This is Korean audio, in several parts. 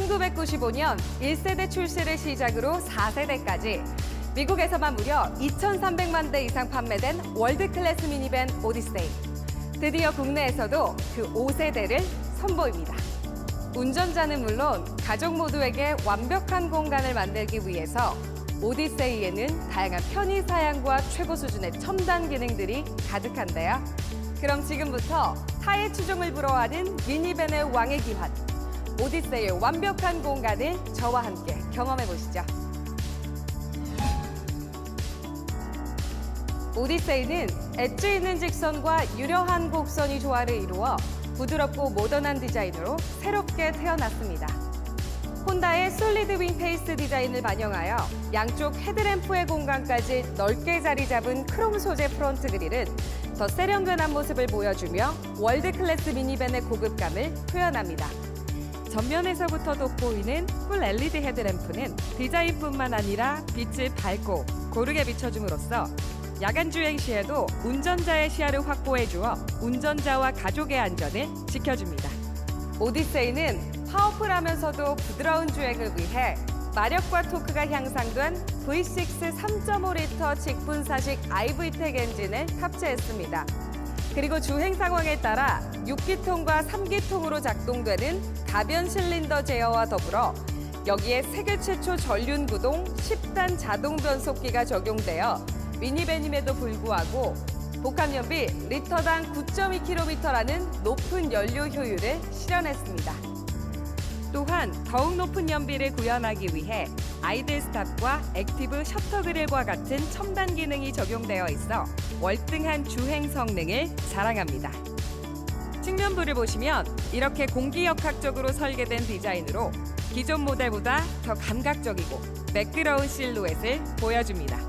1995년 1세대 출시를 시작으로 4세대까지 미국에서만 무려 2,300만 대 이상 판매된 월드 클래스 미니밴 오디세이. 드디어 국내에서도 그 5세대를 선보입니다. 운전자는 물론 가족 모두에게 완벽한 공간을 만들기 위해서 오디세이에는 다양한 편의 사양과 최고 수준의 첨단 기능들이 가득한데요. 그럼 지금부터 타의 추종을 불허하는 미니밴의 왕의 기환, 오디세이의 완벽한 공간을 저와 함께 경험해 보시죠. 오디세이는 엣지 있는 직선과 유려한 곡선이 조화를 이루어 부드럽고 모던한 디자인으로 새롭게 태어났습니다. 혼다의 솔리드 윙 페이스 디자인을 반영하여 양쪽 헤드램프의 공간까지 넓게 자리 잡은 크롬 소재 프론트 그릴은 더 세련된한 모습을 보여주며 월드 클래스 미니밴의 고급감을 표현합니다. 전면에서부터 돋보이는 풀 LED 헤드램프는 디자인뿐만 아니라 빛을 밝고 고르게 비춰줌으로써 야간 주행 시에도 운전자의 시야를 확보해 주어 운전자와 가족의 안전을 지켜줍니다. 오디세이는 파워풀하면서도 부드러운 주행을 위해 마력과 토크가 향상된 V6 3.5리터 직분사식 IV텍 엔진을 탑재했습니다. 그리고 주행 상황에 따라 6기통과 3기통으로 작동되는 가변 실린더 제어와 더불어 여기에 세계 최초 전륜 구동 10단 자동 변속기가 적용되어 미니밴임에도 불구하고 복합 연비 리터당 9.2km라는 높은 연료 효율을 실현했습니다. 또한 더욱 높은 연비를 구현하기 위해 아이들 스탑과 액티브 셔터 그릴과 같은 첨단 기능이 적용되어 있어 월등한 주행 성능을 자랑합니다. 측면부를 보시면 이렇게 공기역학적으로 설계된 디자인으로 기존 모델보다 더 감각적이고 매끄러운 실루엣을 보여줍니다.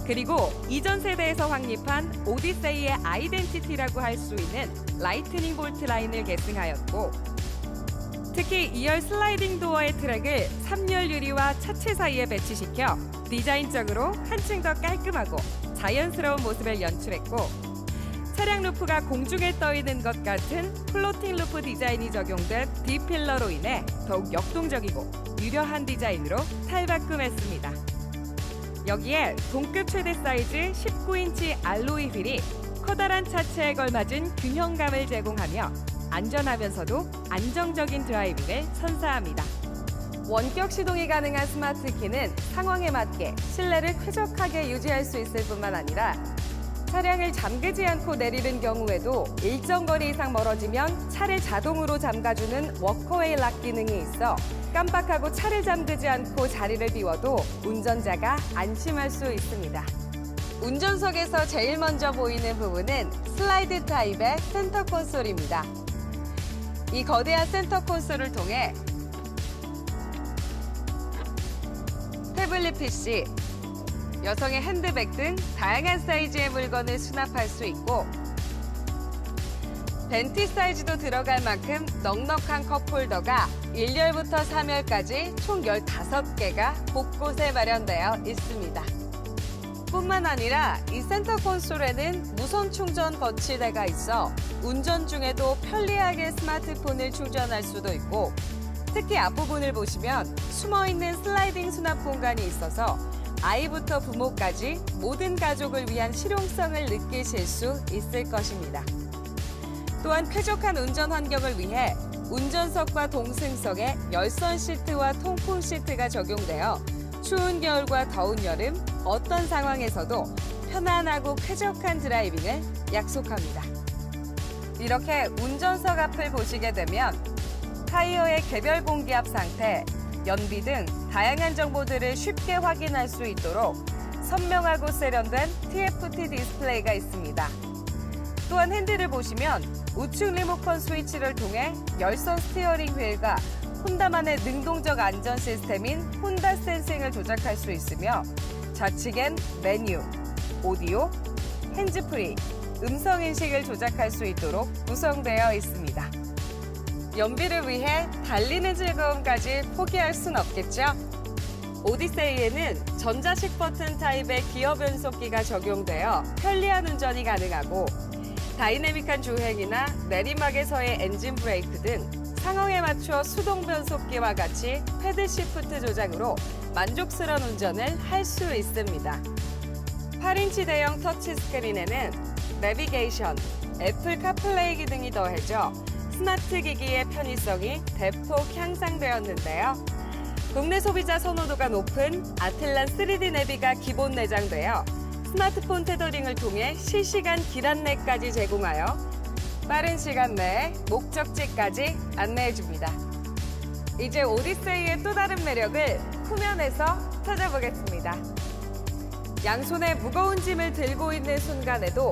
그리고 이전 세대에서 확립한 오디세이의 아이덴티티라고 할 수 있는 라이트닝 볼트 라인을 계승하였고 특히 2열 슬라이딩 도어의 트랙을 3열 유리와 차체 사이에 배치시켜 디자인적으로 한층 더 깔끔하고 자연스러운 모습을 연출했고 차량 루프가 공중에 떠 있는 것 같은 플로팅 루프 디자인이 적용된 D필러로 인해 더욱 역동적이고 유려한 디자인으로 탈바꿈했습니다. 여기에 동급 최대 사이즈 19인치 알로이 휠이 커다란 차체에 걸맞은 균형감을 제공하며 안전하면서도 안정적인 드라이빙을 선사합니다. 원격 시동이 가능한 스마트 키는 상황에 맞게 실내를 쾌적하게 유지할 수 있을 뿐만 아니라 차량을 잠그지 않고 내리는 경우에도 일정 거리 이상 멀어지면 차를 자동으로 잠가주는 워커웨이 락 기능이 있어 깜빡하고 차를 잠그지 않고 자리를 비워도 운전자가 안심할 수 있습니다. 운전석에서 제일 먼저 보이는 부분은 슬라이드 타입의 센터 콘솔입니다. 이 거대한 센터 콘솔을 통해 태블릿 PC, 여성의 핸드백 등 다양한 사이즈의 물건을 수납할 수 있고 벤티 사이즈도 들어갈 만큼 넉넉한 컵홀더가 1열부터 3열까지 총 15개가 곳곳에 마련되어 있습니다. 뿐만 아니라 이 센터 콘솔에는 무선 충전 거치대가 있어 운전 중에도 편리하게 스마트폰을 충전할 수도 있고 특히 앞부분을 보시면 숨어있는 슬라이딩 수납 공간이 있어서 아이부터 부모까지 모든 가족을 위한 실용성을 느끼실 수 있을 것입니다. 또한 쾌적한 운전 환경을 위해 운전석과 동승석에 열선 시트와 통풍 시트가 적용되어 추운 겨울과 더운 여름 어떤 상황에서도 편안하고 쾌적한 드라이빙을 약속합니다. 이렇게 운전석 앞을 보시게 되면 타이어의 개별 공기압 상태, 연비 등 다양한 정보들을 쉽게 확인할 수 있도록 선명하고 세련된 TFT 디스플레이가 있습니다. 또한 핸들을 보시면 우측 리모컨 스위치를 통해 열선 스티어링 휠과 혼다만의 능동적 안전 시스템인 혼다 센싱을 조작할 수 있으며 좌측엔 메뉴, 오디오, 핸즈프리, 음성 인식을 조작할 수 있도록 구성되어 있습니다. 연비를 위해 달리는 즐거움까지 포기할 순 없겠죠? 오디세이에는 전자식 버튼 타입의 기어 변속기가 적용되어 편리한 운전이 가능하고 다이내믹한 주행이나 내리막에서의 엔진 브레이크 등 상황에 맞춰 수동 변속기와 같이 패드 시프트 조작으로 만족스러운 운전을 할 수 있습니다. 8인치 대형 터치 스크린에는 내비게이션, 애플 카플레이 기능이 더해져 스마트 기기의 편의성이 대폭 향상되었는데요. 국내 소비자 선호도가 높은 아틀란 3D 내비가 기본 내장되어 스마트폰 테더링을 통해 실시간 길 안내까지 제공하여 빠른 시간 내에 목적지까지 안내해줍니다. 이제 오디세이의 또 다른 매력을 후면에서 찾아보겠습니다. 양손에 무거운 짐을 들고 있는 순간에도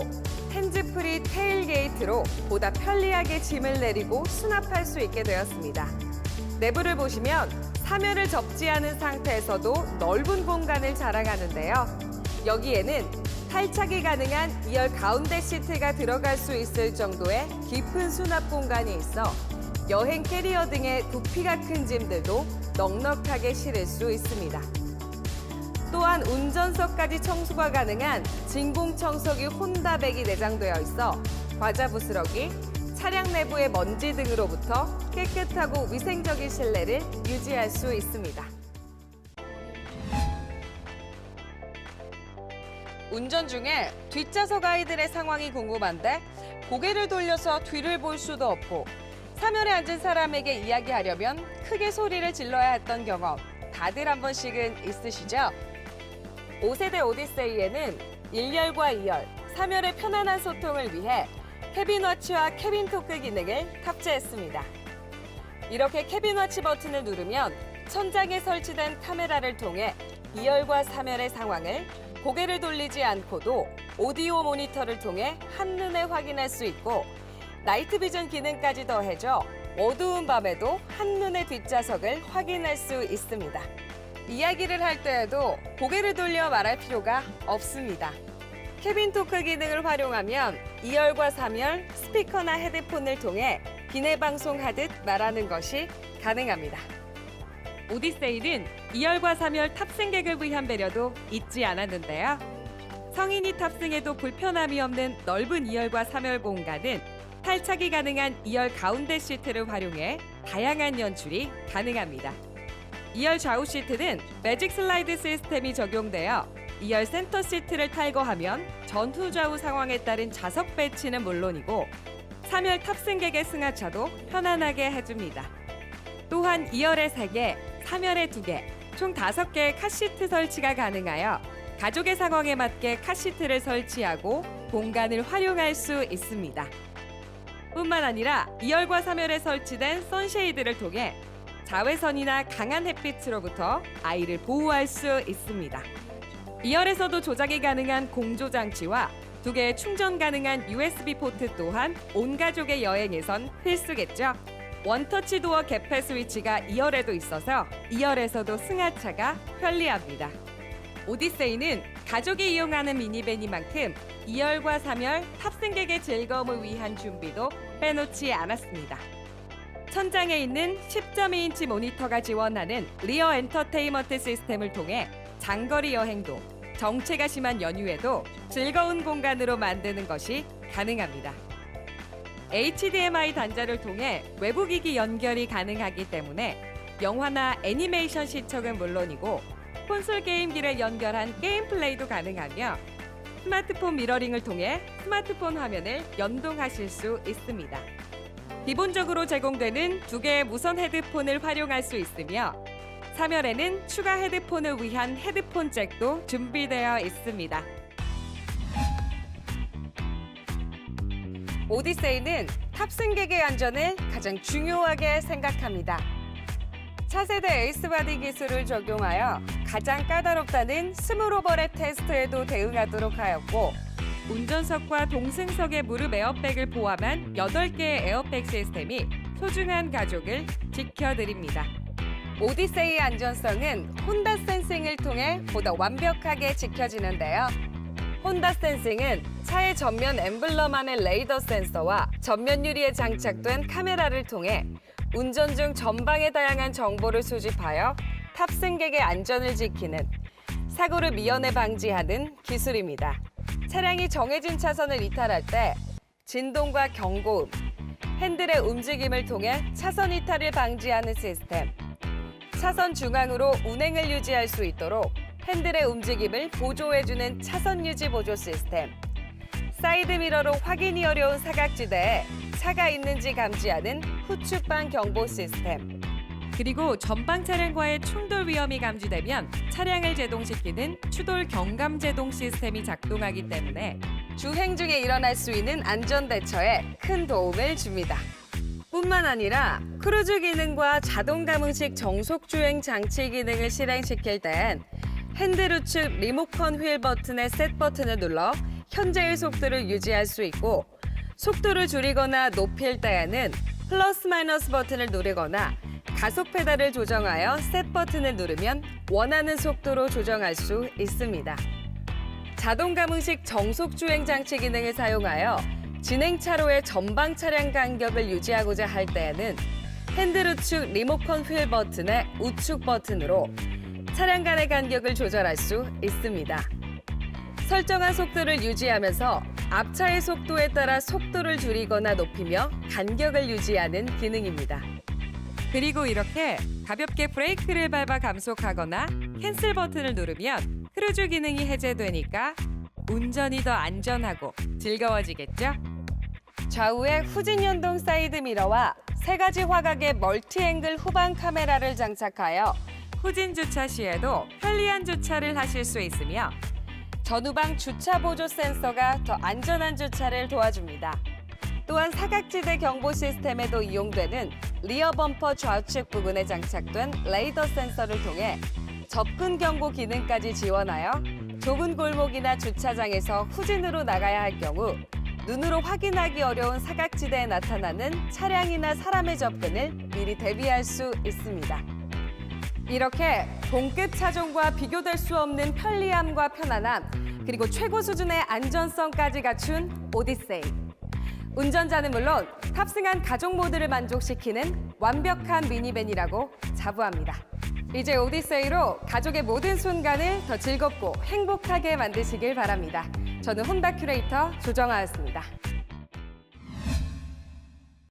핸즈프리 테일게이트로 보다 편리하게 짐을 내리고 수납할 수 있게 되었습니다. 내부를 보시면 사면을 접지 않은 상태에서도 넓은 공간을 자랑하는데요. 여기에는 탈착이 가능한 2열 가운데 시트가 들어갈 수 있을 정도의 깊은 수납 공간이 있어 여행 캐리어 등의 부피가 큰 짐들도 넉넉하게 실을 수 있습니다. 또한 운전석까지 청소가 가능한 진공 청소기 혼다백이 내장되어 있어 과자 부스러기, 차량 내부의 먼지 등으로부터 깨끗하고 위생적인 실내를 유지할 수 있습니다. 운전 중에 뒷좌석 아이들의 상황이 궁금한데 고개를 돌려서 뒤를 볼 수도 없고 사면에 앉은 사람에게 이야기하려면 크게 소리를 질러야 했던 경험 다들 한 번씩은 있으시죠? 5세대 오디세이에는 1열과 2열, 3열의 편안한 소통을 위해 캐빈워치와 캐빈토크 기능을 탑재했습니다. 이렇게 캐빈워치 버튼을 누르면 천장에 설치된 카메라를 통해 2열과 3열의 상황을 고개를 돌리지 않고도 오디오 모니터를 통해 한눈에 확인할 수 있고 나이트 비전 기능까지 더해져 어두운 밤에도 한눈에 뒷좌석을 확인할 수 있습니다. 이야기를 할 때에도 고개를 돌려 말할 필요가 없습니다. 캐빈 토크 기능을 활용하면 2열과 3열 스피커나 헤드폰을 통해 기내 방송하듯 말하는 것이 가능합니다. 오디세이는 2열과 3열 탑승객을 위한 배려도 잊지 않았는데요. 성인이 탑승해도 불편함이 없는 넓은 2열과 3열 공간은 탈착이 가능한 2열 가운데 시트를 활용해 다양한 연출이 가능합니다. 2열 좌우 시트는 매직 슬라이드 시스템이 적용되어 2열 센터 시트를 탈거하면 전후 좌우 상황에 따른 좌석 배치는 물론이고 3열 탑승객의 승하차도 편안하게 해줍니다. 또한 2열에 3개, 3열에 2개, 총 5개의 카시트 설치가 가능하여 가족의 상황에 맞게 카시트를 설치하고 공간을 활용할 수 있습니다. 뿐만 아니라 2열과 3열에 설치된 선쉐이드를 통해 자외선이나 강한 햇빛으로부터 아이를 보호할 수 있습니다. 2열에서도 조작이 가능한 공조 장치와 2개의 충전 가능한 USB 포트 또한 온 가족의 여행에선 필수겠죠. 원터치 도어 개폐 스위치가 2열에도 있어서 2열에서도 승하차가 편리합니다. 오디세이는 가족이 이용하는 미니밴이만큼 2열과 3열 탑승객의 즐거움을 위한 준비도 빼놓지 않았습니다. 천장에 있는 10.2인치 모니터가 지원하는 리어 엔터테인먼트 시스템을 통해 장거리 여행도 정체가 심한 연휴에도 즐거운 공간으로 만드는 것이 가능합니다. HDMI 단자를 통해 외부 기기 연결이 가능하기 때문에 영화나 애니메이션 시청은 물론이고 콘솔 게임기를 연결한 게임 플레이도 가능하며 스마트폰 미러링을 통해 스마트폰 화면을 연동하실 수 있습니다. 기본적으로 제공되는 2개의 무선 헤드폰을 활용할 수 있으며 3열에는 추가 헤드폰을 위한 헤드폰 잭도 준비되어 있습니다. 오디세이는 탑승객의 안전을 가장 중요하게 생각합니다. 차세대 에이스바디 기술을 적용하여 가장 까다롭다는 스몰 오버랩 테스트에도 대응하도록 하였고 운전석과 동승석의 무릎 에어백을 포함한 8개의 에어백 시스템이 소중한 가족을 지켜드립니다. 오디세이의 안전성은 혼다 센싱을 통해 보다 완벽하게 지켜지는데요. 혼다 센싱은 차의 전면 엠블럼 안의 레이더 센서와 전면 유리에 장착된 카메라를 통해 운전 중 전방의 다양한 정보를 수집하여 탑승객의 안전을 지키는 사고를 미연에 방지하는 기술입니다. 차량이 정해진 차선을 이탈할 때 진동과 경고음, 핸들의 움직임을 통해 차선 이탈을 방지하는 시스템, 차선 중앙으로 운행을 유지할 수 있도록 핸들의 움직임을 보조해주는 차선 유지 보조 시스템, 사이드미러로 확인이 어려운 사각지대에 차가 있는지 감지하는 후측방 경보 시스템, 그리고 전방 차량과의 충돌 위험이 감지되면 차량을 제동시키는 추돌 경감 제동 시스템이 작동하기 때문에 주행 중에 일어날 수 있는 안전 대처에 큰 도움을 줍니다. 뿐만 아니라 크루즈 기능과 자동 감응식 정속 주행 장치 기능을 실행시킬 땐 핸들 우측 리모컨 휠 버튼의 셋 버튼을 눌러 현재의 속도를 유지할 수 있고, 속도를 줄이거나 높일 때에는 플러스 마이너스 버튼을 누르거나 가속 페달을 조정하여 셋 버튼을 누르면 원하는 속도로 조정할 수 있습니다. 자동 감응식 정속 주행 장치 기능을 사용하여 진행 차로의 전방 차량 간격을 유지하고자 할 때에는 핸들 우측 리모컨 휠 버튼의 우측 버튼으로 차량 간의 간격을 조절할 수 있습니다. 설정한 속도를 유지하면서 앞차의 속도에 따라 속도를 줄이거나 높이며 간격을 유지하는 기능입니다. 그리고 이렇게 가볍게 브레이크를 밟아 감속하거나 캔슬 버튼을 누르면 크루즈 기능이 해제되니까 운전이 더 안전하고 즐거워지겠죠? 좌우에 후진 연동 사이드 미러와 3가지 화각의 멀티 앵글 후방 카메라를 장착하여 후진 주차 시에도 편리한 주차를 하실 수 있으며 전후방 주차 보조 센서가 더 안전한 주차를 도와줍니다. 또한 사각지대 경보 시스템에도 이용되는 리어 범퍼 좌측 부근에 장착된 레이더 센서를 통해 접근 경고 기능까지 지원하여 좁은 골목이나 주차장에서 후진으로 나가야 할 경우 눈으로 확인하기 어려운 사각지대에 나타나는 차량이나 사람의 접근을 미리 대비할 수 있습니다. 이렇게 동급 차종과 비교될 수 없는 편리함과 편안함, 그리고 최고 수준의 안전성까지 갖춘 오디세이. 운전자는 물론 탑승한 가족 모두를 만족시키는 완벽한 미니밴이라고 자부합니다. 이제 오디세이로 가족의 모든 순간을 더 즐겁고 행복하게 만드시길 바랍니다. 저는 혼다 큐레이터 조정아였습니다.